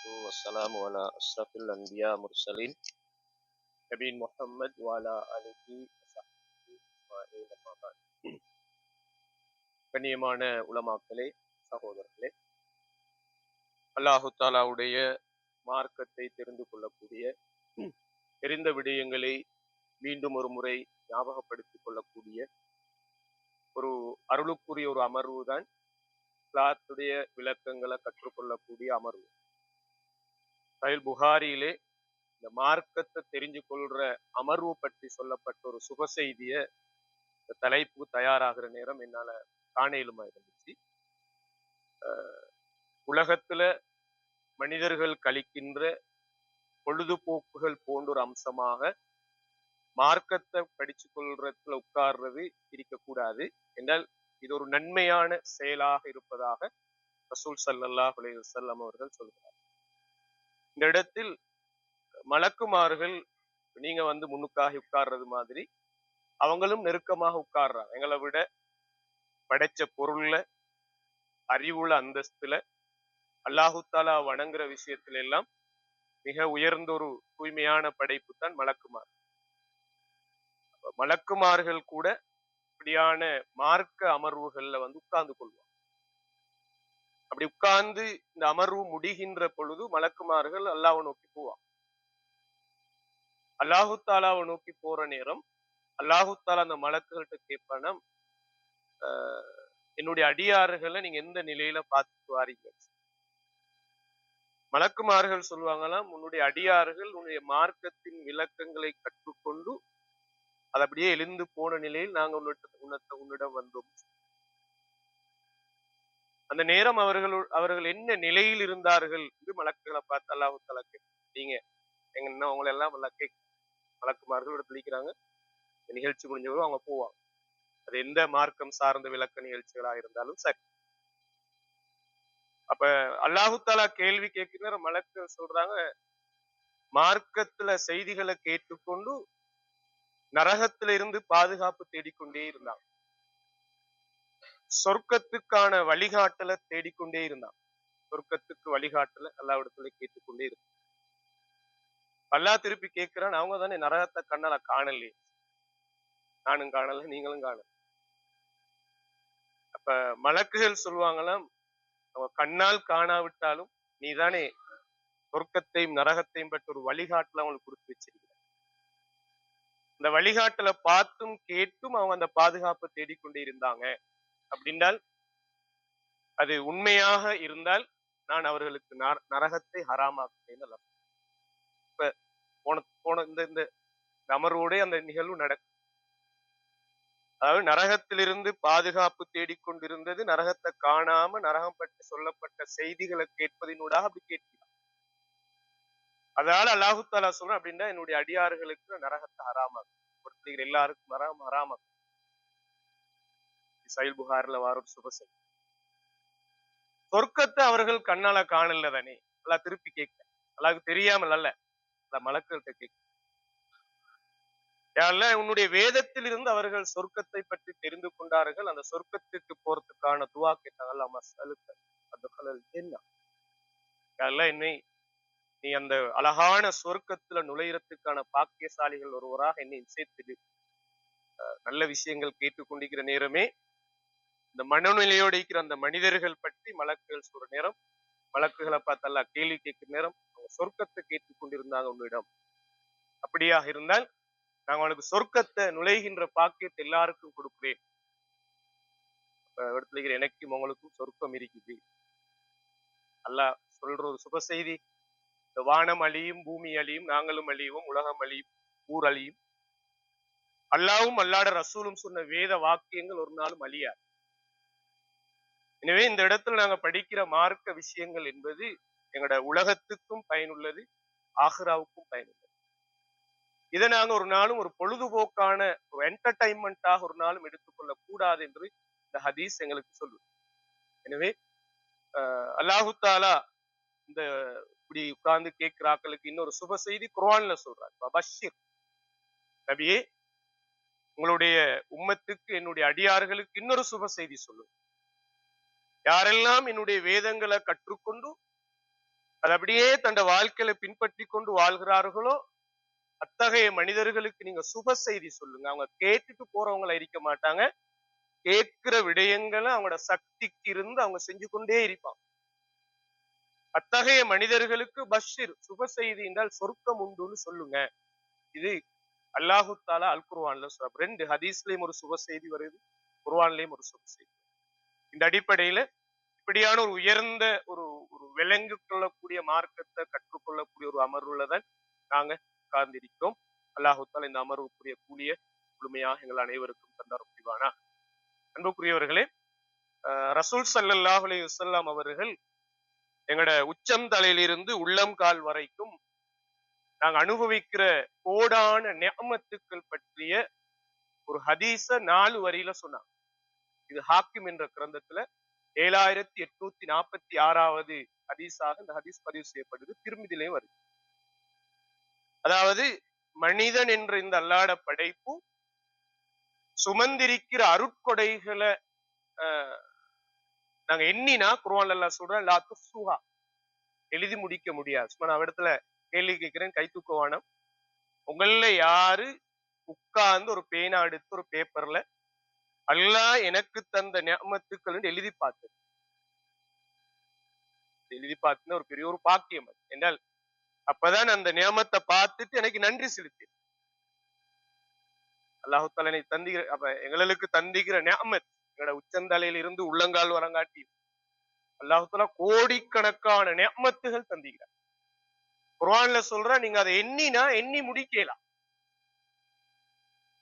والسلام على أشرف الأنبياء مرسلين نبي محمد وعلى آله وصحبه أجمعين أما بعد. கண்ணியமான உலமாக்களே, சகோதரர்களே, அல்லாஹு தாலாவுடைய மார்க்கத்தை தெரிந்து கொள்ளக்கூடிய, தெரிந்த விடயங்களை மீண்டும் ஒரு முறை ஞாபகப்படுத்திக் கொள்ளக்கூடிய ஒரு அருளுக்குரிய ஒரு அமர்வு தான் இஸ்லாத்துடைய விளக்கங்களை கற்றுக்கொள்ளக்கூடிய அமர்வு. சஹீஹ் புகாரியிலே இந்த மார்க்கத்தை தெரிஞ்சு கொள்ற அமர்வு பற்றி சொல்லப்பட்ட ஒரு சுப செய்திய தலைப்பு தயாராகிற நேரம் என்னால காணேலுமா இருந்துச்சு. உலகத்துல மனிதர்கள் கழிக்கின்ற பொழுதுபோக்குகள் போன்ற ஒரு அம்சமாக மார்க்கத்தை படிச்சு கொள்றதுல உட்கார்றது இருக்கக்கூடாது என்றால் இது ஒரு நன்மையான செயலாக இருப்பதாக ரசூல் ஸல்லல்லாஹு அலைஹி வஸல்லம் அவர்கள் சொல்கிறார். இந்த இடத்தில் மலக்குமார்கள் நீங்க முன்னுக்காக உட்கார்றது மாதிரி அவங்களும் நெருக்கமாக உட்கார்றாங்க. எங்களை விட படைச்ச பொருள்ல, அறிவுள்ள அந்தஸ்துல, அல்லாஹு தாலா வணங்குற விஷயத்துல எல்லாம் மிக உயர்ந்த ஒரு தூய்மையான படைப்பு தான் மலக்குமார். மலக்குமார்கள் கூட இப்படியான மார்க்க அமர்வுகள்ல உட்கார்ந்து கொள்வாங்க. அப்படி உட்கார்ந்து இந்த அமர்வு முடிகின்ற பொழுது மலக்குமார்கள் அல்லாஹ்வை நோக்கி போவாங்க. அல்லாஹு தாலாவை நோக்கி போற நேரம் அல்லாஹு தாலா அந்த மலக்குகள்கிட்ட கேட்பான, என்னுடைய அடியாறுகளை நீங்க எந்த நிலையில பார்த்துட்டு வாரீங்க? மலக்குமார்கள் சொல்லுவாங்களாம், உன்னுடைய அடியார்கள் உன்னுடைய மார்க்கத்தின் விளக்கங்களை கற்றுக்கொண்டு அது அப்படியே எழுந்து போன நிலையில் நாங்க உன்னிடம் வந்தோம். அந்த நேரம் அவர்கள் என்ன நிலையில் இருந்தார்கள் என்று மலக்குகளை பார்த்து அல்லாஹு தாலா நீங்க எங்க உங்களை எல்லாம் மலக்குமார்கள் இடத்துலிக்கிறாங்க. நிகழ்ச்சி முடிஞ்சவரும் அவங்க போவாங்க. அது எந்த மார்க்கம் சார்ந்த விளக்க நிகழ்ச்சிகளாக இருந்தாலும் சரி. அப்ப அல்லாஹு தாலா கேள்வி கேட்கிற மலக்கு சொல்றாங்க, மார்க்கத்துல செய்திகளை கேட்டுக்கொண்டு நரகத்தில இருந்து பாதுகாப்பு தேடிக்கொண்டே இருந்தாங்க. சொர்க்கத்துக்கான வழிகாட்டலை தேடிக்கொண்டே இருந்தாங்க. சொர்க்கத்துக்கு வழிகாட்டலை அல்லாஹ்விடத்துல கேட்டுக்கொண்டே இருந்தாங்க. அல்லாஹ் திருப்பி கேட்கிறான், அவங்க தானே நரகத்தை கண்ணால காணலையே, நானும் காணல நீங்களும் காணல. அப்ப மலக்குகள் சொல்லுவாங்களாம், அவங்க கண்ணால் காணாவிட்டாலும் நீதானே சொர்க்கத்தையும் நரகத்தையும் பற்றி ஒரு வழிகாட்டல அவங்களுக்கு கொடுத்து வச்சிருக்க. இந்த வழிகாட்டலை பார்த்தும் கேட்டும் அவங்க அந்த பாதுகாப்பை தேடிக்கொண்டே இருந்தாங்க அப்படின்றால் அது உண்மையாக இருந்தால் நான் அவர்களுக்கு நரகத்தை ஹராமாக்குறேன். இப்ப போன இந்த அமர்வோட அந்த நிகழ்வு நடக்கும். அதாவது நரகத்திலிருந்து பாதுகாப்பு தேடிக்கொண்டிருந்தது நரகத்தை காணாம நரகம் பற்றி சொல்லப்பட்ட செய்திகளை கேட்பதினூடாக அப்படி கேட்கிறார். அதனால அல்லாஹு தாலா சொல்றேன் அப்படின்னா என்னுடைய அடியார்களுக்கு நரகத்தை ஹராமாக்கும், எல்லாருக்கும் ஹராமாக்கும். சஹீஹ் புகாரில வார ஒரு சுப செய்தி. சொர்க்கத்தை அவர்கள் கண்ணால காணல தானே, அல்லாஹ் திருப்பி கேட்க, அல்லாஹ்வுக்கு தெரியாமல் அல்ல, மலக்குகள்கிட்ட கேட்க, உன்னுடைய வேதத்தில் இருந்து அவர்கள் சொர்க்கத்தை பற்றி தெரிந்து கொண்டார்கள். அந்த சொர்க்கத்துக்கு போறதுக்கான துவா கேட்டாங்க. என்னை நீ அந்த அழகான சொர்க்கத்துல நுழையறதுக்கான பாக்கியசாலிகள் ஒருவராக என்னை சேர்த்து நல்ல விஷயங்கள் கேட்டுக்கொண்டிருக்கிற நேரமே இந்த மனநிலையோடு இருக்கிற அந்த மனிதர்கள் பற்றி மலக்குகள் சொல்ற நேரம், மலக்குகளை பார்த்து அல்லாஹ் கேள்வி கேட்கிற நேரம் அவங்க சொர்க்கத்தை கேட்டுக்கொண்டிருந்தாங்க உன்னிடம். அப்படியாக இருந்தால் நான் அவனுக்கு சொர்க்கத்தை நுழைகின்ற பாக்கியத்தை எல்லாருக்கும் கொடுக்கிறேன். இடத்துல எனக்கும் உங்களுக்கும் சொர்க்கம் இருக்குது. அல்லாஹ் சொல்ற ஒரு சுப செய்தி, இந்த வானம் அழியும், பூமி அழியும், நாங்களும் அழியும், உலகம் அழியும், ஊர் அழியும், அல்லாவும் அல்லாட ரசூலும் சொன்ன வேத வாக்கியங்கள் ஒரு நாளும் அழியாது. எனவே இந்த இடத்துல நாங்க படிக்கிற மார்க்க விஷயங்கள் என்பது எங்களோட உலகத்துக்கும் பயனுள்ளது, ஆஹிராவுக்கும் பயனுள்ளது. இதை நாங்க ஒரு நாளும் ஒரு பொழுதுபோக்கான ஒரு என்டர்டைன்மெண்டாக ஒரு நாளும் எடுத்துக்கொள்ள கூடாது என்று இந்த ஹதீஸ் எங்களுக்கு சொல்லுது. எனவே அல்லாஹு தாலா இந்த இப்படி உட்கார்ந்து கேட்கிறாக்களுக்கு இன்னொரு சுப செய்தி குர்ஆன்ல சொல்றாரு, பஷீர் நபியே உங்களுடைய உம்மத்துக்கு என்னுடைய அடியார்களுக்கு இன்னொரு சுப செய்தி சொல்லுது. யாரெல்லாம் என்னுடைய வேதங்களை கற்றுக்கொண்டு அது அப்படியே தன் வாழ்க்கையில பின்பற்றி கொண்டு வாழ்கிறார்களோ அத்தகைய மனிதர்களுக்கு நீங்க சுப செய்தி சொல்லுங்க. அவங்க கேட்டுட்டு போறவங்கள இருக்க மாட்டாங்க. கேட்கிற விடயங்களை அவங்களோட சக்திக்கு இருந்து அவங்க செஞ்சு கொண்டே இருப்பாங்க. அத்தகைய மனிதர்களுக்கு பஷீர் சுப செய்தி என்றால் சொர்க்கம் உண்டுன்னு சொல்லுங்க. இது அல்லாஹு தாலா அல் குர்ஆன்ல சொல்ற. 2 ஹதீஸ்லயும் ஒரு சுப செய்தி வருது, குர்ஆன்லயும் ஒரு சுப செய்தி. இந்த அடிப்படையில இப்படியான ஒரு உயர்ந்த ஒரு ஒரு விளங்கு கொள்ளக்கூடிய மார்க்கத்தை கற்றுக்கொள்ளக்கூடிய ஒரு அமர்வுலதான் நாங்க உட்கார்ந்திருக்கிறோம். அல்லாஹு தாலா இந்த அமர்வுக்குரிய கூலிய முழுமையாக எங்கள் அனைவருக்கும் தந்தார் புரிவானா. அன்புக்குரியவர்களே, ரசூல் ஸல்லல்லாஹு அலைஹி வஸல்லம் அவர்கள் எங்கட உச்சம் தலையிலிருந்து உள்ளம் கால் வரைக்கும் நாங்க அனுபவிக்கிற கோடான நிஅமத்துக்கள் பற்றிய ஒரு ஹதீஸ 4 வரியில சொன்னாங்க. இது ஹாக்கிம் என்ற கிரந்தத்துல 7846வது ஹதீஸாக இந்த ஹதீஸ் பதிவு செய்யப்படுது. திருமிதிலையும் வருது. அதாவது மனிதன் என்ற இந்த அல்லாட படைப்பு சுமந்திருக்கிற அருட்கொடைகளை நாங்க எண்ணினா குர்ஆன்ல அல்லாஹ் சொல்றேன் லா துஸ்ஸுஹா, எழுதி முடிக்க முடியாது. சும்மா நான் இடத்துல கேள்வி கேட்கிறேன், கை தூக்கவானம். உங்கள யாரு உட்கார்ந்து ஒரு பேனா எடுத்து ஒரு பேப்பர்ல அல்லாஹ் எனக்கு தந்த நிஅமத்துக்கள் எழுதி பார்த்து ஒரு பெரிய ஒரு பாக்கியம் என்றால் அப்பதான் அந்த நியமத்தை பார்த்துட்டு எனக்கு நன்றி செலுத்தி அல்லாஹு தாலா தந்திக்கிற அப்ப எங்களுக்கு தந்திக்கிற நியமத் எங்களோட உச்சந்தலையில இருந்து உள்ளங்கால் வரங்காட்டி அல்லாஹு தாலா கோடிக்கணக்கான நியமத்துகள் தந்திக்கிறார். குர்ஆன்ல சொல்ற நீங்க அதை எண்ணினா எண்ணி முடிக்கலாம்.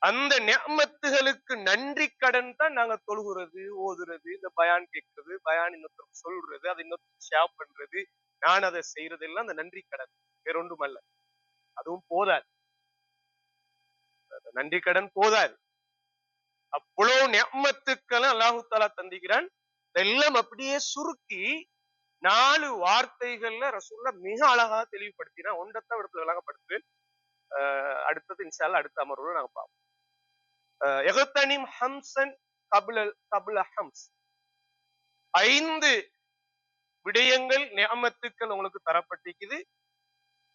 அந்த நியமத்துகளுக்கு நன்றி கடன் தான் நாங்க தொழுகிறது, ஓதுறது, இந்த பயான் கேட்கறது, பயான் இன்னொருத்தருக்கு சொல்றது, அதை இன்னொருத்தருக்கு ஷேர் பண்றது, நான் அதை செய்யறது எல்லாம் அந்த நன்றி கடன், வேறொன்றும் அல்ல. அதுவும் போதாது, நன்றி கடன் போதாது. அவ்வளவு நியமத்துக்களை அல்லாஹு தாலா தந்திக்கிறான். இதெல்லாம் அப்படியே சுருக்கி 4 வார்த்தைகள்ல ரசூலுல்லாஹ் மிக அழகா தெளிவுபடுத்தினா ஒன்றத்தான் இடத்துல விளங்கப்படுத்து. அடுத்தது இன்ஷா அல்லாஹ் அடுத்த அமர்வுல நாங்க பார்ப்போம். எகத்தனிம் ஹம்சன் கப்ல ஹம்ஸ், 5 விடயங்கள் நியமத்துக்கள் உங்களுக்கு தரப்பட்டிருக்குது.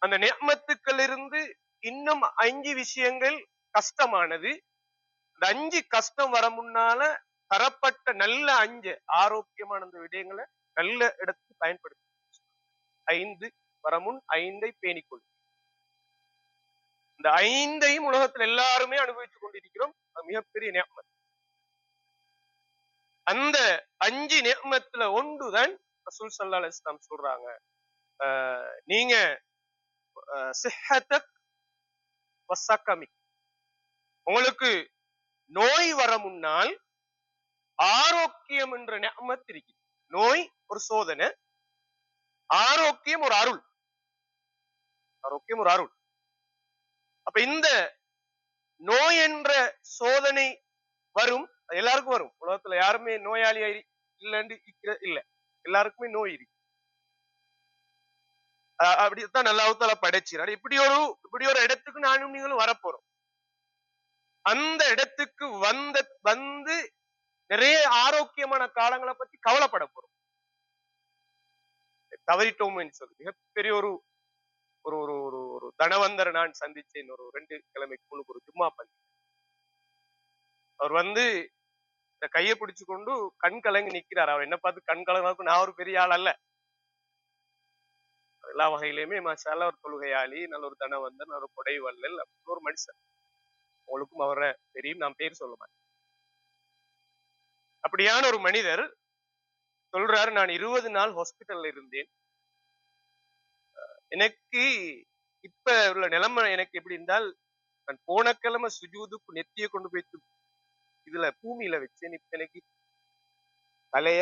அந்த நியமத்துக்கள் இருந்து இன்னும் 5 விஷயங்கள் கஷ்டமானது. அந்த 5 கஷ்டம் வர முன்னால தரப்பட்ட நல்ல 5 ஆரோக்கியமான அந்த விடயங்களை நல்ல இடத்துக்கு பயன்படுத்தி 5 வரமுன் 5ஐ பேணிக்கொள். இந்த 5ஐயும் உலகத்தில் எல்லாருமே அனுபவித்துக் கொண்டிருக்கிறோம். மிகப்பெரிய நியமத். அந்த 5 நியமத்துல ஒன்றுதான் ரசூல் ஸல்லல்லாஹு அலைஹி வஸல்லம் சொல்றாங்க, நீங்க சிஹ்ஹதக் வஸகமிக், உங்களுக்கு நோய் வர முன்னால் ஆரோக்கியம் என்ற நியமத் இருக்கு. நோய் ஒரு சோதனை, ஆரோக்கியம் ஒரு அருள். ஆரோக்கியம் ஒரு அருள். அப்ப இந்த நோய் என்ற சோதனை வரும், எல்லாருக்கும் வரும். உலகத்துல யாருமே நோயாளியா இல்லன்னு இல்ல, எல்லாருக்குமே நோய் இருக்கு. அப்படித்தான் அல்லாஹ் தஆலா படைச்சார். இப்படி ஒரு இடத்துக்கு நானும் நீங்களும் வரப்போறோம். அந்த இடத்துக்கு வந்து நிறைய ஆரோக்கியமான காலங்களை பத்தி கவலைப்பட போறோம். தவறிட்டோம்னு சொல்லி மிகப்பெரிய ஒரு ஒரு ஒரு ஒரு தனவந்தரை நான் சந்திச்சேன். ஒரு 2 கிழமைக்கு ஒரு ஜும்மா பண்ணி அவர் வந்து இந்த கையை பிடிச்சு கொண்டு கண் கலங்கி நிக்கிறார். அவர் என்ன பார்த்து கண் கலங்காக்கும், நான் ஒரு பெரிய ஆள் அல்ல, எல்லா வகையிலுமே மாஷா அல்லாஹ் ஒரு தொழுகையாளி, நல்ல ஒரு தனவந்தர், நல்ல ஒரு கொடை வள்ளல், ஒரு மனுஷன். உங்களுக்கும் அவரை தெரியும், நான் பேர் சொல்ல மாட்டேன். அப்படியான ஒரு மனிதர் சொல்றாரு, நான் 20 நாள் ஹாஸ்பிட்டல்ல இருந்தேன். எனக்கு இப்ப உள்ள நிலைமை எனக்கு எப்படி இருந்தால், நான் போன கிழமை சுஜூதுக்கு நெத்திய கொண்டு போய் இதுல பூமியில வச்சேன். இப்ப எனக்கு தலைய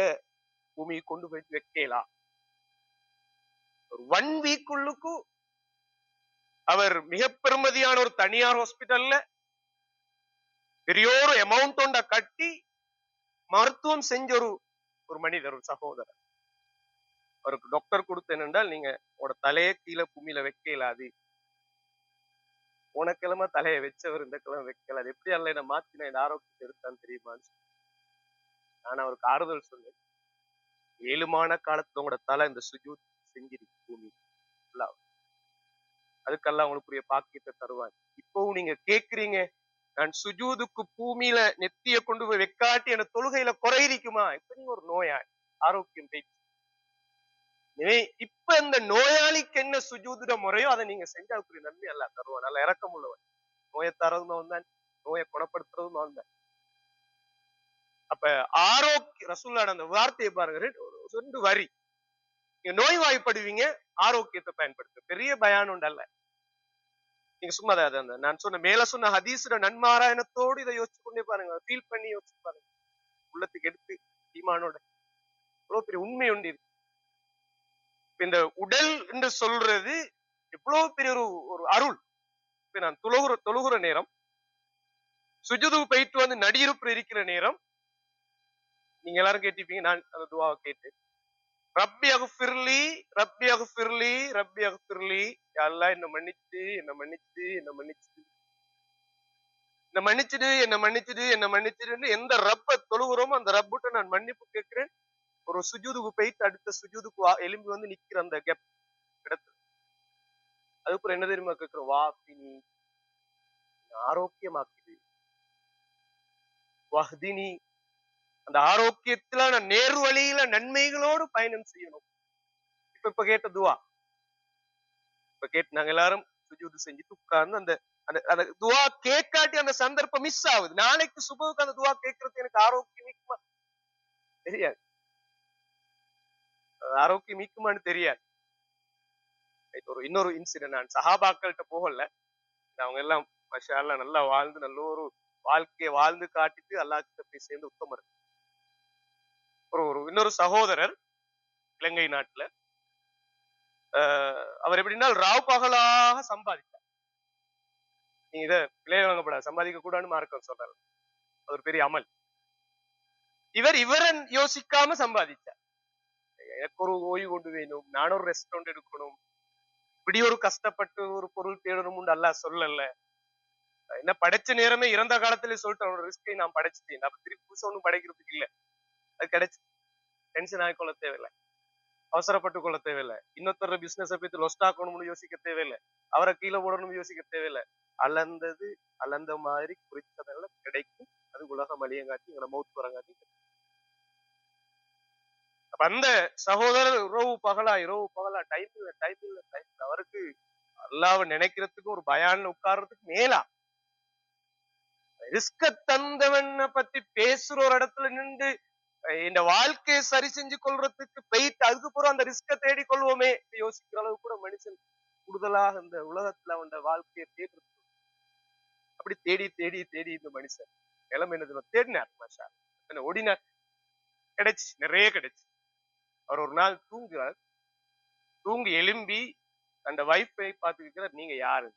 பூமியை கொண்டு போய் வைக்கலாம். ஒரு 1 வீக்குள்ளுக்கு அவர் மிக பெருமதியான ஒரு தனியார் ஹாஸ்பிட்டல்ல பெரிய ஒரு அமௌண்ட் ஒண்ட கட்டி மருத்துவம் செஞ்ச ஒரு மனிதர், ஒரு சகோதரர். அவருக்கு டாக்டர் கொடுத்த என்னென்றால், நீங்க உங்களோட தலையை கீழே பூமியில வைக்க இயலாது. போன கிழமை தலையை வச்சவர் இந்த கிழமை வைக்கல. அது எப்படி அல்ல என்ன மாத்தின என் ஆரோக்கியத்தை எடுத்தான்னு தெரியுமான்னு நான் அவருக்கு ஆறுதல் சொன்னேன். 7 மாத காலத்துல உங்களோட தலை இந்த சுஜூத் செஞ்சிருக்கு. பூமி. அதுக்கெல்லாம் உங்களுக்குரிய பாக்கியத்தை தருவார். இப்பவும் நீங்க கேக்குறீங்க, நான் சுஜூதுக்கு பூமியில நெத்திய கொண்டு போய் வெக்காட்டி என தொழுகையில குறையிருக்குமா? இப்ப நீங்க ஒரு நோயாளி, ஆரோக்கியம் போயிடுச்சு. இப்ப இந்த நோயாளிக்கு என்ன சுஜூதுட முறையோ அதை நீங்க செஞ்சு அதுக்குரிய நன்மை எல்லாம் தருவான். நல்ல இறக்கம் உள்ளவன். நோயை தரதும் அவன் தான், நோயை குணப்படுத்துறதும் அவன் தான். அப்ப ஆரோக்கிய ரசூலுல்லாஹ் அந்த வார்த்தையை பாருங்க, ரெண்டு வரி. நீங்க நோய்வாய்ப்படுவீங்க, ஆரோக்கியத்தை பயன்படுத்து. பெரிய பயான் உண்டல்ல. நீங்க சும்மா நான் சொன்ன மேல சொன்ன ஹதீஸ்ல நன்மாராயணத்தோடு இதை யோசிச்சு கொண்டே பாருங்க, ஃபீல் பண்ணி யோசிச்சு பாருங்க. உள்ளத்துக்கு எடுத்து ஈமானோட எவ்வளவு பெரிய உண்மை உண்டு. இந்த உடல் என்று சொல்றது எவ்வளவு பெரிய ஒரு அருள். இப்ப நான் தொழுகிற நேரம், சுஜுது போயிட்டு வந்து நடியிருப்பு இருக்கிற நேரம், நீங்க எல்லாரும் கேட்டிருப்பீங்க, நான் அந்த துவாவை கேட்டு, ரப்பி அக்ஃபிர்லி ரப்பி அக்ஃபிர்லி ரப்பி அக்ஃபிர்லி, யா அல்லாஹ் என்ன மன்னிச்சு என்ன மன்னிச்சு என்ன மன்னிச்சு என்ன மன்னிச்சுடு என்ன மன்னிச்சுடு என்ன மன்னிச்சுடுன்னு எந்த ரப்ப தொழுகிறோமோ அந்த ரப்புட்ட நான் மன்னிப்பு கேட்கிறேன். ஒரு சுஜூதுக்கு போயிட்டு அடுத்த சுஜூதுக்கு எலும்பி வந்து நிக்கிற அந்த கேப் இடத்துல அதுக்கப்புறம் என்ன தெரியுமா கேட்கிறோம், வாஃபினி ஆரோக்கியமாக்குது, வஹ்தினி அந்த ஆரோக்கியத்துல நான் நேரு வழியில நன்மைகளோடு பயணம் செய்யணும். இப்ப கேட்ட துவா, இப்ப கேட்டு நாங்க எல்லாரும் சுஜூது செஞ்சுட்டு உட்கார்ந்து அந்த அந்த துவா கேட்காட்டி அந்த சந்தர்ப்பம் மிஸ் ஆகுது. நாளைக்கு சுபவுக்கு அந்த துவா கேட்கறது எனக்கு ஆரோக்கியம் மிக்குமா தெரியாது, ஆரோக்கியம் மிக்குமான்னு தெரியாது. இன்னொரு இன்சிடென்ட், நான் சஹாபாக்கள்கிட்ட போகல, அவங்க எல்லாம் மாஷா அல்லாஹ் நல்லா வாழ்ந்து நல்ல ஒரு வாழ்க்கையை வாழ்ந்து காட்டிட்டு அல்லாஹ் கிட்ட போய் சேர்ந்து உத்தமர். ஒரு இன்னொரு சகோதரர் இலங்கை நாட்டுல, அவர் எப்படின்னா ராவ் பகலாக சம்பாதித்தார். நீங்க இதை விளைய வழங்கப்படாது, சம்பாதிக்க கூடாதுன்னு மார்க்கம் சொல்றாரு, அது ஒரு பெரிய அமல். இவரன் யோசிக்காம சம்பாதிச்சார். எனக்கு ஒரு ஓய்வு கொண்டு வேணும், நானும் ஒரு ரெஸ்டாரண்ட் எடுக்கணும், இப்படி ஒரு கஷ்டப்பட்டு ஒரு பொருள் தேடணும் அல்லாஹ் சொல்லல. என்ன படைச்ச நேரமே இறந்த காலத்திலே சொல்லிட்டு ஒரு ரிஸ்கை நான் படைச்சிட்டேன், அப்ப திருப்பி புதுசா ஒண்ணும் படைக்கிறதுக்கு இல்ல. அது கிடைச்சு டென்ஷன் ஆகிக்கொள்ள தேவையில்லை, அவசரப்பட்டு கொள்ள தேவையில்லை, இன்னொருத்தர பிசினஸை பத்தி லொஸ்ட் ஆக்கணும்னு யோசிக்க தேவையில்லை, அவரை கீழே போடணும்னு யோசிக்க தேவையில்லை. அளந்தது அளந்த மாதிரி குறித்ததெல்லாம் கிடைக்கும். அது உலகம் அழியங்காட்டி எங்களை மௌத் வரங்காட்டி. அப்ப அந்த சகோதரர் இரவு பகலா டைம் இல்ல அவருக்கு அல்லாஹ்வை நினைக்கிறதுக்கு ஒரு பயான்ல உட்கார்றதுக்கு மேலா ரிஸ்க தந்தவனை பத்தி பேசுற ஒரு இடத்துல நின்று இந்த வாழ்க்கையை சரி செஞ்சு கொள்றதுக்கு போயிட்டு அதுக்கப்புறம் அந்த ரிஸ்க தேடி கொள்வோமே யோசிக்கிற அளவுக்கு கூட மனுஷன் கூடுதலாக இந்த உலகத்துல அவன் வாழ்க்கையை தேடுறது. அப்படி தேடி தேடி தேடி இந்த மனுஷன் நிலைமை என்ன தேடினார், மாஷா ஓடினார், கிடைச்சு நிறைய கிடைச்சு. அவர் ஒரு நாள் தூங்குறார், தூங்கி எலும்பி அந்த வைஃபை பார்த்துக்கிறார், நீங்க யாரு?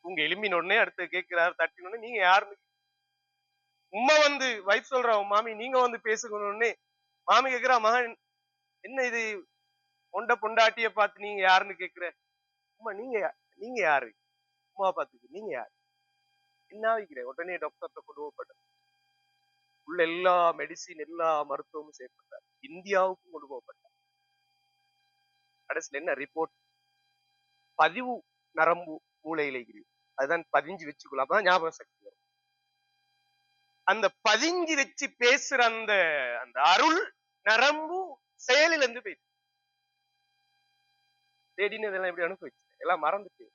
தூங்கி எலும்பின உடனே அடுத்து கேட்கிறாரு, தட்டினோடனே நீங்க யாருன்னு. உம்மா வந்து வைஃப் சொல்றா, மாமி நீங்க வந்து பேசுகணும்னே. மாமி கேக்குறா, மகன் என்ன இது பொண்ட பொண்டாட்டிய பார்த்து நீங்க யாருன்னு கேக்குற? உம்மா நீங்க யாரு? உமா பார்த்துக்கு நீங்க யாரு என்ன வைக்கிற? உடனே டாக்டர்கிட்ட கொண்டு போகப்பட்ட உள்ள எல்லா மெடிசின் எல்லா மருத்துவமும் செய்யப்பட்டார், இந்தியாவுக்கும் கொண்டு போகப்பட்டார். கடைசியில் என்ன ரிப்போர்ட், பதிவு நரம்பு மூளையில இருக்கு, அதுதான் பதிஞ்சு வச்சுக்கொள்ளாம ஞாபக சக்தி வரும். அந்த பதிஞ்சு வச்சு பேசுற அந்த அந்த அருள் நரம்பு செயலில் இருந்து போயிடுச்சு. தேடினதெல்லாம் எப்படி அனுபவிச்சு எல்லாம் மறந்துட்டு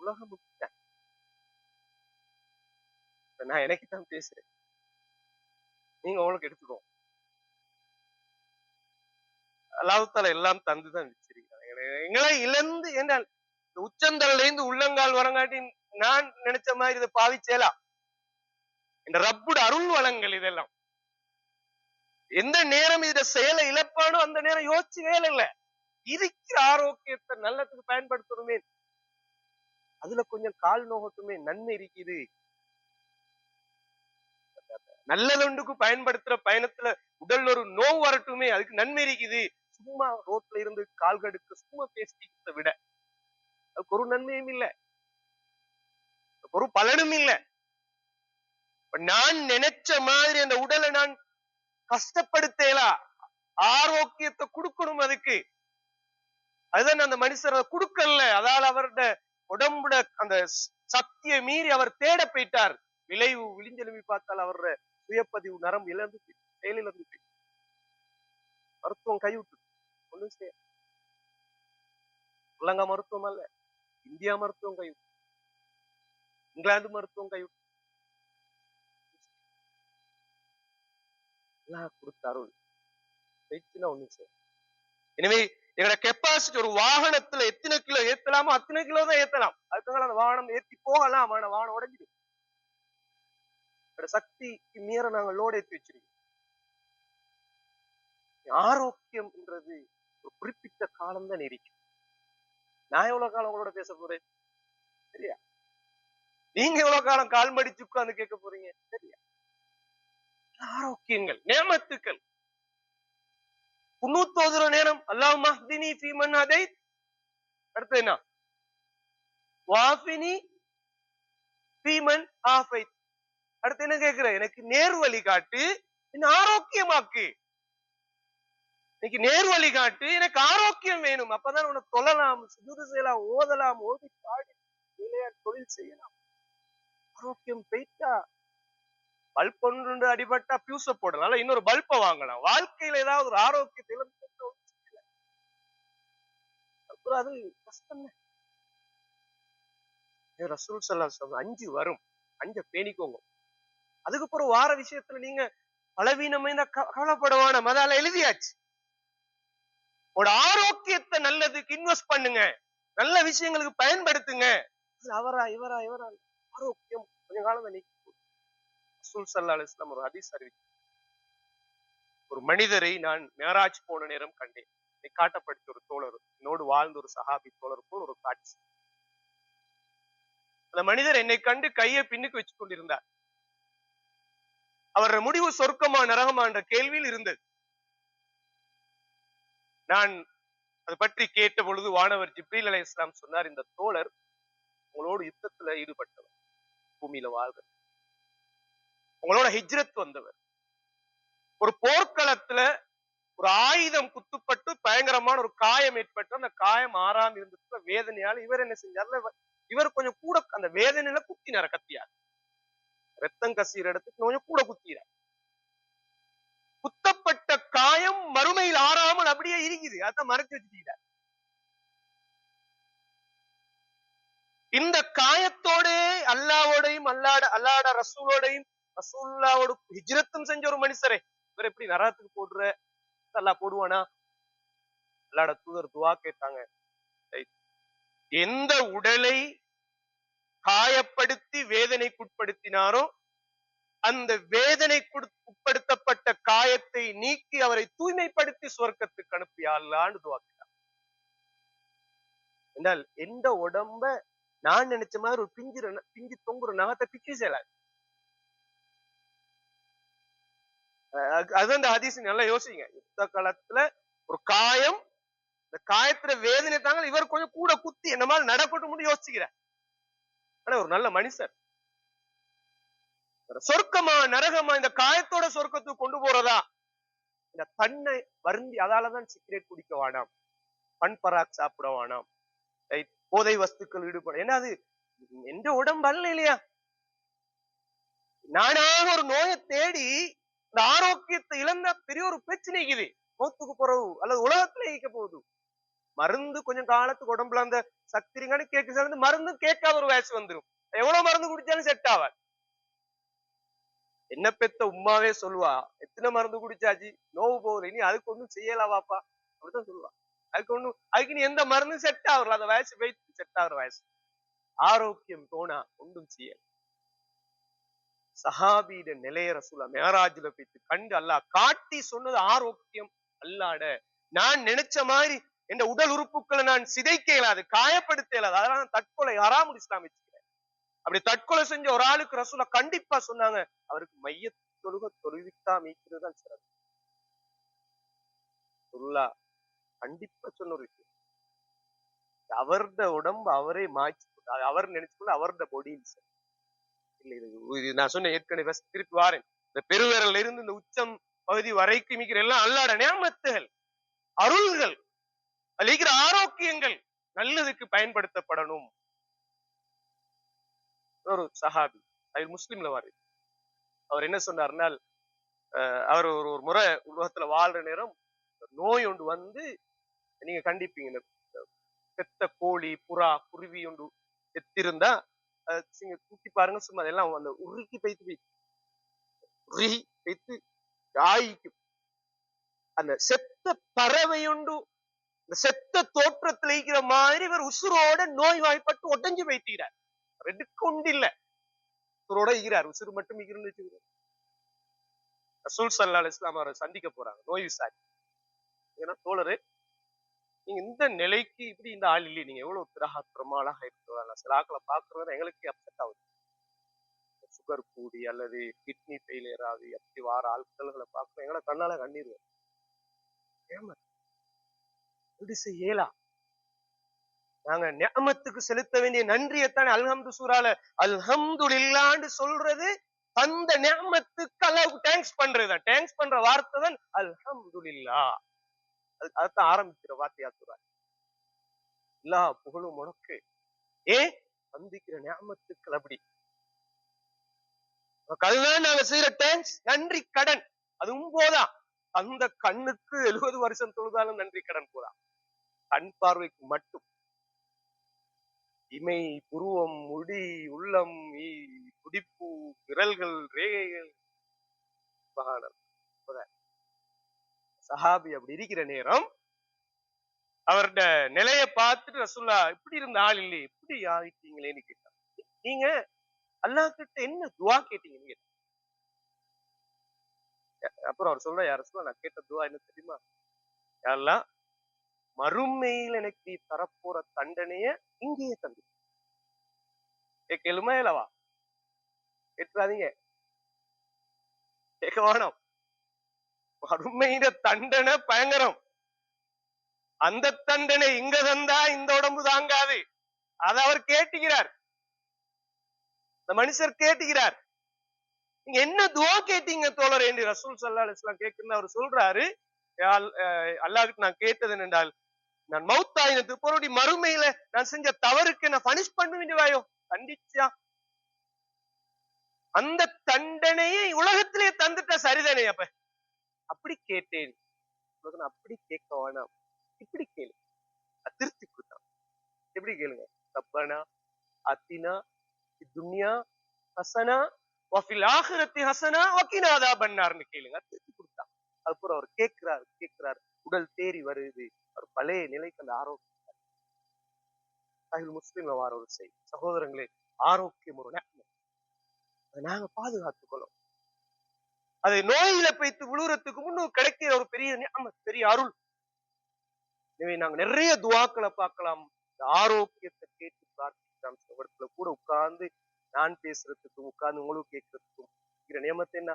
உலகம் நான் எனக்கு தான் பேசுறேன், நீங்க உங்களுக்கு எடுத்துக்கோ. அல்லாஹ்வுத்தாலா எல்லாம் தந்துதான் வச்சிருக்காங்க. எங்களை இழந்து என்றால் உச்சந்தலையில இருந்து உள்ளங்கால் வரங்காட்டி நான் நினைச்ச மாதிரி இதை பாவிச்சேலாம். இந்த ரப்புட அருள் வளங்கள் இதெல்லாம் எந்த நேரம் இத செயலை இழப்பானோ அந்த நேரம் யோசிச்சு வேலை இல்ல, இருக்கிற ஆரோக்கியத்தை நல்லதுக்கு பயன்படுத்தணுமே, அதுல கொஞ்சம் கால் நோகட்டுமே, நன்மை இருக்குது. நல்லதொண்டுக்கு பயன்படுத்துற பயணத்துல உடல் ஒரு நோவு வரட்டுமே, அதுக்கு நன்மை இருக்குது. சும்மா ரோட்ல இருந்து கால் கடுக்க சும்மா பேசிக்கிறத விட அதுக்கு ஒரு நன்மையும் இல்லை, ஒரு பலனும் இல்லை. நான் நினைச்ச மாதிரி அந்த உடலை நான் கஷ்டப்படுத்தலாம், ஆரோக்கியத்தை கொடுக்கணும் அதுக்கு. அதுதான் அந்த மனுஷர் கொடுக்கல. அதால அவருடைய உடம்புட அந்த சக்தியை மீறி அவர் தேட போயிட்டார். விளைவு விழிஞ்செலும்பி பார்த்தால் அவருடைய சுயப்பதிவு நரம்பு இழந்து செயலிழந்து மருத்துவம் கைவிட்டு ஒண்ணும் செய்ய. ஸ்ரீலங்கா மருத்துவம் அல்ல, இந்தியா மருத்துவம் கைவிட்டு, இங்கிலாந்து மருத்துவம் கைவிட்டு கொடுத்தாரு. ஒண்ணும் செய்ய. எனவே எங்களோட கெப்பாசிட்டி ஒரு வாகனத்துல எத்தனை கிலோ ஏத்தலாமோ அத்தனை கிலோ தான் ஏத்தலாம். அதுக்கு அந்த வாகனம் ஏற்றி போகலாம், ஆனா வாகனம் உடஞ்சிடும். சக்திக்கு மீற நாங்கள் லோடு ஏற்றி வச்சிருக்கோம். ஆரோக்கியம்ன்றது ஒரு குறிப்பிட்ட காலம் தான் இருக்கும். நான் எவ்வளவு காலம் உங்களோட பேச போறேன் சரியா? நீங்க எவ்வளவு காலம் கால் மடிச்சு உட்கார்ந்து கேட்க போறீங்க சரியா? ஆரோக்கியங்கள் நேமத்துக்கள் 300 நேரம் அல்லாஹும்ம ஹ்தினி ஃபீமன் ஹதைத். அடுத்து என்ன? வாஃபினி ஃபீமன் ஆஃபைத். அடுத்து என்ன கேட்கிற? எனக்கு நேர் வழி காட்டு, என்ன ஆரோக்கியமாக்கு. இன்னைக்கு நேர் வழி காட்டு, எனக்கு ஆரோக்கியம் வேணும். அப்பதான் உனக்கு தொழலாம், சுஜூது செய்யலாம், ஓதலாம், ஓதி பாடி தொழில் செய்யலாம். ஆரோக்கியம் போயிட்டா பல்ப் ஒன்று அடிபட்டா பியூஸ போடலாம், இன்னொரு பல்ப வாங்கலாம். வாழ்க்கையில ஏதாவது ஒரு ஆரோக்கியத்தை அது கஷ்டம். ரசூல் ஸல்லல்லாஹு அலைஹி வஸல்லம் 5 வரும், 5 பேணிக்கோங்க. அதுக்கப்புறம் வார விஷயத்துல நீங்க பலவீனமே கவலைப்படுவான அதால எழுதியாச்சு. உங்களோட ஆரோக்கியத்தை நல்லதுக்கு இன்வெஸ்ட் பண்ணுங்க, நல்ல விஷயங்களுக்கு பயன்படுத்துங்க. அவரா இவரா இவரா ஆரோக்கியம் கொஞ்ச காலம் நீக்கி. ரசூல் ஸல்லல்லாஹு அலைஹி வஸல்லம் ஒரு ஹதீஸ் அறிவித்தார். ஒரு மனிதரை நான் மேராஜ் போன நேரம் கண்டேன். காட்டப்பட்ட ஒரு தோழர், என்னோடு வாழ்ந்த ஒரு சஹாபி தோழர் போல் ஒரு காட்சி. அந்த மனிதர் என்னை கண்டு கையை பின்னுக்கு வச்சு கொண்டிருந்தார். அவருடைய முடிவு சொர்க்கமா நரகமா என்ற கேள்வியில் இருந்தது. நான் அது பற்றி கேட்ட பொழுது வானவர் ஜிப்ரீல் அலைஹிஸ்ஸலாம் சொன்னார், இந்த தோழர் உங்களோட யுத்தத்துல ஈடுபட்டவர், பூமியில வாழ்ற, உங்களோட ஹிஜ்ரத் வந்தவர். ஒரு போர்க்களத்துல ஒரு ஆயுதம் குத்துப்பட்டு பயங்கரமான ஒரு காயம் ஏற்பட்டு அந்த காயம் ஆறாம இருந்துட்டு வேதனையால இவர் என்ன செஞ்சார், இவர் கொஞ்சம் கூட அந்த வேதனையில குத்தினார் கத்தியார். ரத்தம் கசிற இடத்துக்கு கொஞ்சம் கூட குத்தினார். குத்தப்பட்ட காயம் மறுமையில் ஆறாமல் அப்படியே இருக்குது, அதான் மறைச்சு வச்சுட்டார். இந்த காயத்தோட அல்லாவோடையும் அல்லாட ரசூலோடையும் ரசூலுல்லாவோட ஹிஜ்ரத்தும் செஞ்ச ஒரு மனுஷரே இவர் எப்படி நரகத்துக்கு போடுற? அல்லாஹ் போடுவானா? அல்லாஹ்வோட தூதர் துஆ கேட்டாங்க, எந்த உடலை காயப்படுத்தி வேதனைக்குட்படுத்தினாரோ அந்த வேதனைக்குட்படுத்தப்பட்ட காயத்தை நீக்கி அவரை தூய்மைப்படுத்தி சுவர்க்கத்துக்கு அனுப்பி அல்லாஹ்னு துஆ கேட்டாங்க. என்றால் எந்த உடம்ப நான் நினைச்ச மாதிரி ஒரு பிஞ்சு தொங்குற நகத்தை பிச்சு செய்யலாம். அது அந்த ஹதீஸ் நல்லா யோசிங்க. யுத்த காலத்துல ஒரு காயம், இந்த காயத்துல வேதனை தாங்க இவர் கொஞ்சம் கூட குத்தி என்ன மாதிரி நடக்கட்டும் யோசிக்கிறேன். ஆனா ஒரு நல்ல மனுஷர். சொர்க்கமா நரகமா இந்த காயத்தோட சொர்க்கத்துக்கு கொண்டு போறதா? இந்த தன்னை வருந்தி, அதாலதான் சிகரெட் குடிக்க வேணாம், பன் பராக் சாப்பிட வேணாம், போதை வஸ்துக்கள் ஈடுபட. ஏன்னா அது எந்த உடம்பு அல்ல இல்லையா? நானாக ஒரு நோயை தேடி இந்த ஆரோக்கியத்தை இழந்த பெரிய ஒரு பிரச்சனைக்குது. மௌத்துக்கு போறவு அல்லது உலகத்துல ஈக்க போகுது. மருந்து கொஞ்சம் காலத்துக்கு உடம்புல அந்த சக்திரிங்கன்னு கேட்க சேர்ந்து மருந்து கேட்காத ஒரு வயசு வந்துடும். எவ்வளவு மருந்து குடிச்சாலும் செட் ஆவாது. என்ன பெத்த உமாவே சொல்லுவா, எத்தனை மருந்து குடிச்சாச்சு நோவு போகுது, இனி அதுக்கு ஒண்ணும் செய்யலாவாப்பா அப்படிதான் சொல்லுவா. அதுக்கு நீ எந்த மருந்து செட் ஆகுறல, அந்த வயசு போயிட்டு செட் ஆகுற வயசு. ஆரோக்கியம் போனா ஒன்றும் செய்ய. சஹாபியிட நிலைய ரசூலா மேராஜ்ல போயிட்டு கண்டு அல்லாஹ் காட்டி சொன்னது ஆரோக்கியம் அல்லாட. நான் நினைச்ச மாதிரி என் உடல் உறுப்புகளை நான் சிதைக்க இயலாது, சிதைக்க இயலாது. அதனால தற்கொலை ஹராம் இஸ்லாம் வச்சுக்கிறேன். அப்படி தற்கொலை செஞ்ச ஒரு ஆளுக்கு ரசூலா கண்டிப்பா சொன்னாங்க, அவருக்கு மைய தொழுவிக்கா மீட்கிறது தான் சிறப்பு. கண்டிப்பா சொன்ன ஒரு விஷயம். அவருடைய உடம்பு அவரே மாய்ச்சி, அவர் நினைச்சுக்கொள்ள அவருடைய பொடின்னு சொல்லி. இல்ல இது நான் சொன்ன ஏற்கனவே திருப்பி வாரேன். இந்த பெருவிரல்ல இருந்து இந்த உச்சம் பகுதி வரைக்கும் இருக்கிற எல்லாம் அல்லாட நியமத்துகள், அருள்கள், அதுல இருக்கிற ஆரோக்கியங்கள் நல்லதுக்கு பயன்படுத்தப்படணும். ஒரு சஹாபி, அது முஸ்லிம்ல வருது. அவர் என்ன சொன்னார்னால், அவர் ஒரு முறை உலகத்துல வாழ்ற நேரம் நோய் ஒன்று வந்து, நீங்க கண்டிப்பீங்க, செத்த கோழி, புறா, குருவி ஒன்று செத்திருந்தா நீங்க தூக்கி பாருங்க, சும்மா அதெல்லாம் அந்த உருக்கி வைத்து உருகி வைத்து ஆயிக்கும். அந்த செத்த பறவையுண்டு இந்த செத்த தோற்றத்தில் இருக்கிற மாதிரி இவர் உசுரோட நோய் வாய்ப்பட்டு ஒட்டஞ்சு வைத்தீரார். ரெண்டுக்கு உண்டு இல்ல, உசுரோட ஈகிறார், உசுறு மட்டும் ஈகிறது. ரசூல் ஸல்லல்லாஹு அலைஹி வஸல்லம் அவரை சந்திக்க போறாங்க, நோய் விசாரி. ஏன்னா தோழரு, நீங்க இந்த நிலைக்கு இப்படி இந்த ஆள் இல்லையே, நீங்க எவ்வளவு திரகாத்திரமா அழகா இருக்கிறாங்க. சில ஆக்களை பாக்குறது எங்களுக்கு அப்செட் ஆகுது. சுகர் கூடி அல்லது கிட்னி ஃபெயிலியர் ஆகி அப்படி வார ஆட்களை பார்க்கணும், எங்களை கண்ணால கண்ணீர் வரும். ஏமா இப்படி செய்யலா? நாங்க நியமத்துக்கு செலுத்த வேண்டிய நன்றியைத்தானே அல்ஹம்து சூரால அல்ஹம்துலில்லாஹ்னு சொல்றது. அந்த நியமத்துக்கு அல்லாஹ்வுக்கு தேங்க்ஸ் பண்றதுதான். தேங்க்ஸ் பண்ற வார்த்தை தான் அல்ஹம்துலில்லாஹ். அதான் ஆரம்பிக்கிற வார்த்தையா சூரா. எல்லா புகழும் உனக்கு. ஏன் சந்திக்கிற நியமத்துக்கள் அப்படி. அதுதான் நாங்க செய்யற தேங்க்ஸ், நன்றி கடன். அதுவும் போதா, அந்த கண்ணுக்கு 70 வருஷம் தொழுதாலும் நன்றி கடன் போதா. கண் பார்வைக்கு மட்டும். இமை, புருவம், முடி, உள்ளம், துடிப்பு, விரல்கள், ரேகைகள், சஹாபி அப்படி இருக்கிற நேரம் அவருடைய நிலையை பார்த்துட்டு ரசூலுல்லாஹ் இப்படி இருந்த ஆள் இல்லையே, இப்படி ஆயிட்டீங்களேன்னு கேட்டாங்க. நீங்க அல்லாஹ் கிட்ட என்ன துவா கேட்டீங்க? அப்புறம் அவர் சொல்ற, யார் ரசூலுல்லாஹ், நான் கேட்ட துவா என்ன தெரியுமா? யா அல்லாஹ், மறுமையில் எனக்கு நீ தரப்போற தண்டனைய இங்கேயே தந்து கேளுமா இல்லவா? கேட்காதீங்க, கேட்க வேணாம். மறுமையில தண்டனை பயங்கரம். அந்த தண்டனை இங்க தந்தா இந்த உடம்பு தாங்காது. அதை அவர் கேட்டுகிறார், இந்த மனுஷர் கேட்டுகிறார். நீங்க என்ன துவா கேட்டீங்க தோழர் என்று ரசூல் ஸல்லல்லாஹு அலைஹி வஸல்லம் கேட்கிறது. அவர் சொல்றாரு, அல்லாஹ்வுக்கு நான் கேட்டது என்றால், நான் மௌத்தாயினது பொருடி மறுமையில நான் செஞ்ச தவறுக்கு என்ன பனிஷ் பண்ணுவீங்கவாயோ, கண்டிச்சா அந்த தண்டனையை உலகத்திலே தந்துட்ட சரிதானே. அப்ப அப்படி கேட்டேன், அப்படி கேட்க வேணாம், இப்படி கேளு. திருத்தி கொடுத்தான். எப்படி கேளுங்க? ரப்பனா அத்தினா துன்யா ஹஸனா வஃபில் ஆখিরাতি ஹஸனா வகினா அஸாபன்னார்னு கேளுங்க. திருத்தி கொடுத்தான். அதுக்கப்புறம் அவர் கேட்கிறார், உடல் தேறி வருது, அவர் பழைய நிலைக்கு அந்த ஆரோக்கியம். முஸ்லிம்ல வார ஒரு செய்தி, சகோதரங்களே, ஆரோக்கியம் ஒரு நியமத். அதை நாங்க பாதுகாத்துக்கொள்ளும். அதை நோயில போய்த்து விழுறதுக்கு முன்னும் கிடைக்கிற ஒரு பெரிய நியமத், பெரிய அருள். எனவே நாங்க நிறைய துவாக்களை பார்க்கலாம். ஆரோக்கியத்தை கேட்டு பிரார்த்திக்கலாம். இடத்துல கூட உட்கார்ந்து நான் பேசுறதுக்கும் உட்கார்ந்து உங்களுக்கு கேட்கறதுக்கும் இருக்கிற நியமத்தை என்ன?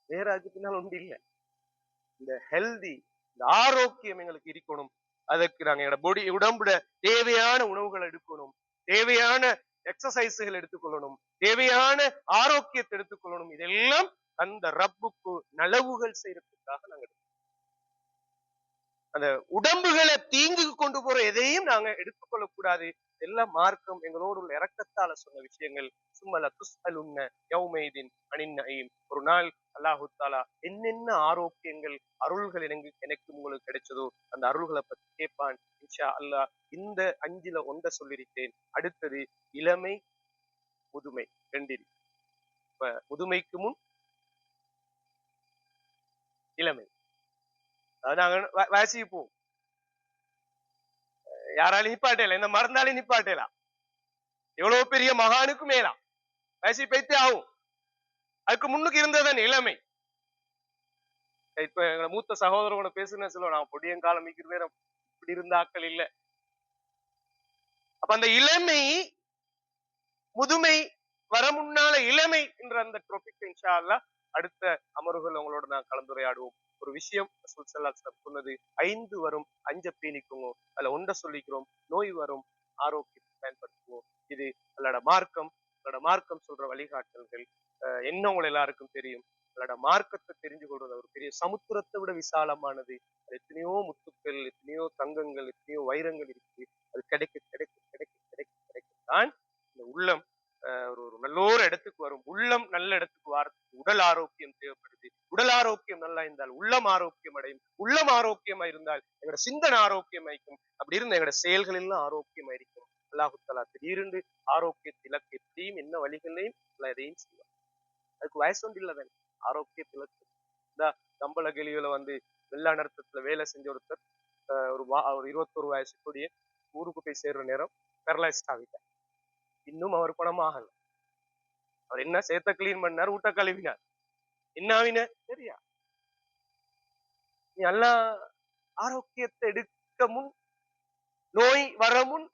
வேற அதுக்கு பின்னால் ஒன்று இல்லை. இந்த ஹெல்தி, இந்த ஆரோக்கியம் எங்களுக்கு இருக்கணும். அதற்கு நாங்க எங்களோட பொடி உடம்புல தேவையான உணவுகளை எடுக்கணும், தேவையான எக்ஸசைஸ்கள் எடுத்துக்கொள்ளணும், தேவையான ஆரோக்கியத்தை எடுத்துக்கொள்ளணும். இதெல்லாம் அந்த ரப்புக்கு நலவுகள் செய்யறதுக்காக நாங்க அந்த உடம்புகளை தீங்கு கொண்டு போற எதையும் நாங்க எடுத்துக்கொள்ள கூடாது. எல்லாம் மார்க்கம் எங்களோடு உள்ள இரக்கத்தால சொன்ன விஷயங்கள். சும்மல துஸ்அலுன்ன யௌமைதின் அனின் நஈம். ஒரு நாள் அல்லாஹு தஆலா என்னென்ன ஆரோக்கியங்கள், அருள்கள் எனக்கு உங்களுக்கு கிடைச்சதோ அந்த அருள்களை பத்தி கேட்பான் இன்ஷா அல்லாஹ். இந்த 5ல 1 சொல்லியிருக்கேன். அடுத்தது இளமை, முதுமை, 2. இப்ப முதுமைக்கு முன் இளமை. அதாவது நாங்க வயசுக்கு போவோம், யாராலும் நிப்பாட்டல, இந்த மறந்தாலும் நிப்பாட்டலாம். எவ்வளவு பெரிய மகானுக்கும் மேலாம் வயசு பைத்தே ஆகும். அதுக்கு முன்னுக்கு இருந்ததன் இளமை. இப்ப எங்க மூத்த சகோதரனோட பேசுன சொல்லுவோம், நான் பொடியங்காலம் மிக்கிற நேரம் இப்படி இருந்த ஆக்கள் இல்ல. அப்ப அந்த இளமை, முதுமை வர முன்னால இளமை என்ற அந்த டாபிக் இன்ஷா அல்லாஹ் அடுத்த அமர்வுகள் உங்களோட நான் கலந்துரையாடுவோம். ஒரு விஷயம் ரசூல் ஸல்லல்லாஹு அலைஹி வஸல்லம் சொன்னது, 5 வரும், 5 பேணிக்குங்க. அதுல 1 சொல்லிக்கிறோம், நோய் வரும், ஆரோக்கியத்தை பயன்படுத்துவோம். இது அல்லாஹ்வுடைய மார்க்கம், அல்லாஹ்வுடைய மார்க்கம் சொல்ற வழிகாட்டல்கள். என்ன உங்களை எல்லாருக்கும் தெரியும். உங்களோட மார்க்கத்தை தெரிஞ்சு கொள்றது ஒரு பெரிய சமுத்திரத்தை விட விசாலமானது. அது எத்தனையோ முத்துக்கள், எத்தனையோ தங்கங்கள், எத்தனையோ வைரங்கள் இருக்கு. அது கிடைக்க கிடைக்க கிடைக்க கிடைக்க கிடைக்கத்தான் இந்த உள்ளம் ஒரு நல்ல ஒரு இடத்துக்கு வரும். உள்ளம் நல்ல இடத்துக்கு வாரத்துக்கு உடல் ஆரோக்கியம் தேவைப்படுது. உடல் ஆரோக்கியம் நல்லா இருந்தால் உள்ளம் ஆரோக்கியம் அடையும். உள்ளம் ஆரோக்கியமா இருந்தால் எங்களோட சிந்தனை ஆரோக்கியமாயிருக்கும். அப்படி இருந்த எங்களோட செயல்கள் எல்லாம் ஆரோக்கியமாயிருக்கும். அல்லாஹு தஆலா திடீரென்று ஆரோக்கியத்தை இலக்கு எப்படியும் என்ன வழிகளையும் எதையும் செய்வார். அதுக்கு வயசு ஒன்று இல்லதானே ஆரோக்கியத்தை இலக்கு. இந்த கம்பள கெளிகளை வெள்ள அனர்த்தத்துல வேலை செஞ்ச ஒருத்தர் ஒரு 21 வயசு கூடிய ஊருக்கு போய் சேர்ற நேரம் பெரலைஸ்ட் ஆகிட்டார். இன்னும் அவர் பணம் ஆகல. அவர் என்ன சேத்த கிளீன் பண்ணார், ஊட்ட கழுவினார். என்ன ஆவின சரியா? நீ நல்லா ஆரோக்கியத்தை எடுக்க முன், நோய் வர முன்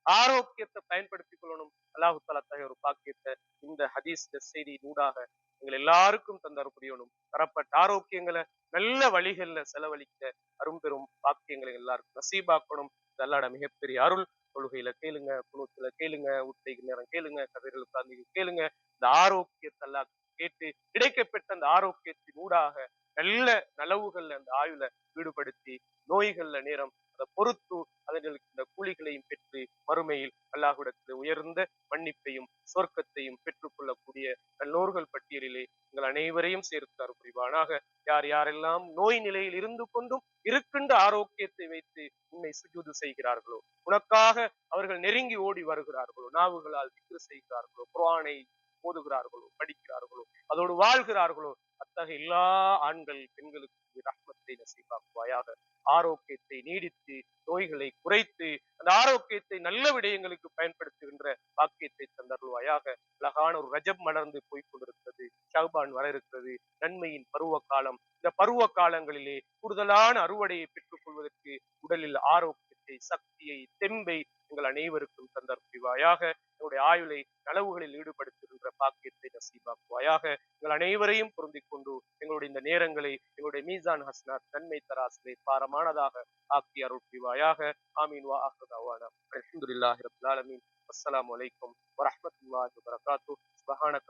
ஆரோக்கியத்தை பயன்படுத்திக் கொள்ளணும். அல்லாஹு தஆலா ஒரு பாக்கியத்தை இந்த ஹதீஸ் செய்தி நூடாக எங்கள் எல்லாருக்கும் தந்தார் புரியணும். தரப்பட்ட ஆரோக்கியங்களை நல்ல வழிகள்ல செலவழிக்க அரும்பெரும் பாக்கியங்களை எல்லாருக்கும் நசீபாக்கணும். அல்லாஹ்வோட மிகப்பெரிய அருள். தொழுகையில கேளுங்க, குனூத்துல கேளுங்க, உத்தைக்கு நேரம் கேளுங்க, கதிரில் உட்கார்ந்து கேளுங்க. இந்த ஆரோக்கியத்தை எல்லாம் கேட்டு கிடைக்கப்பட்ட அந்த ஆரோக்கியத்தின் ஊடாக நல்ல நலவுகள்ல அந்த ஆயுள ஈடுபடுத்தி நோய்கள்ல நேரம் அதை பொறுத்து அதற்கு இந்த கூலிகளையும் பெற்று மறுமையில் அல்லாஹ்விடத்தில் உயர்ந்த மன்னிப்பையும் சொர்க்கத்தையும் பெற்றுக் கொள்ளக்கூடிய நல்லோர்கள் பட்டியலிலே எங்கள் அனைவரையும் சேர்த்தார் புரிவானாக. யார் யாரெல்லாம் நோய் நிலையில் இருந்து கொண்டும் இருக்கின்ற ஆரோக்கியத்தை வைத்து உன்னை சுஜூது செய்கிறார்களோ, உனக்காக அவர்கள் நெருங்கி ஓடி வருகிறார்களோ, நாவுகளால் திக்ர் செய்கிறார்களோ, குர்ஆனை ஓதுகிறார்களோ, படிக்கிறார்களோ, அதோடு வாழ்கிறார்களோ, அத்தகைய எல்லா ஆண்கள் பெண்களுக்கு ரஹ்மத்தை நசீபாக்குவாயாக. ஆரோக்கியத்தை நீடித்து நோய்களை குறைத்து அந்த ஆரோக்கியத்தை நல்ல விடயங்களுக்கு பயன்படுத்துகின்ற பாக்கியத்தை தந்தருள்வாயாக. அழகான ஒரு ரஜப் மலர்ந்து போய்கொண்டிருக்கிறது. ஷஅபான் வர இருக்கிறது. நன்மையின் பருவ காலம். இந்த பருவ காலங்களிலே கூடுதலான அறுவடையை பெற்றுக் கொள்வதற்கு உடலில் ஆரோக்கியத்தை, சக்தியை, தெம்பை எங்கள் அனைவருக்கும் தந்தருள்வாயாக. எங்களுடைய ஆயுளை நலவுகளில் ஈடுபடுத்துகின்ற பாக்கியத்தை நசீபாக்குவாயாக. எங்கள் அனைவரையும் பொருந்திக் கொண்டு எங்களுடைய இந்த நேரங்களை எங்களுடைய மீசான் ஹஸ்னாத் நன்மை தராசிலே பாரமானதாக ஆக்கி அருள் புரிவாயாக. ஆமீன் வா ஆஹிரு தஅவானா அல்ஹம்துலில்லாஹி ரப்பில் ஆலமீன். அஸ்ஸலாமு அலைக்கும் வரஹ்மத்துல்லாஹி வபரகாத்துஹு. சுப்ஹானக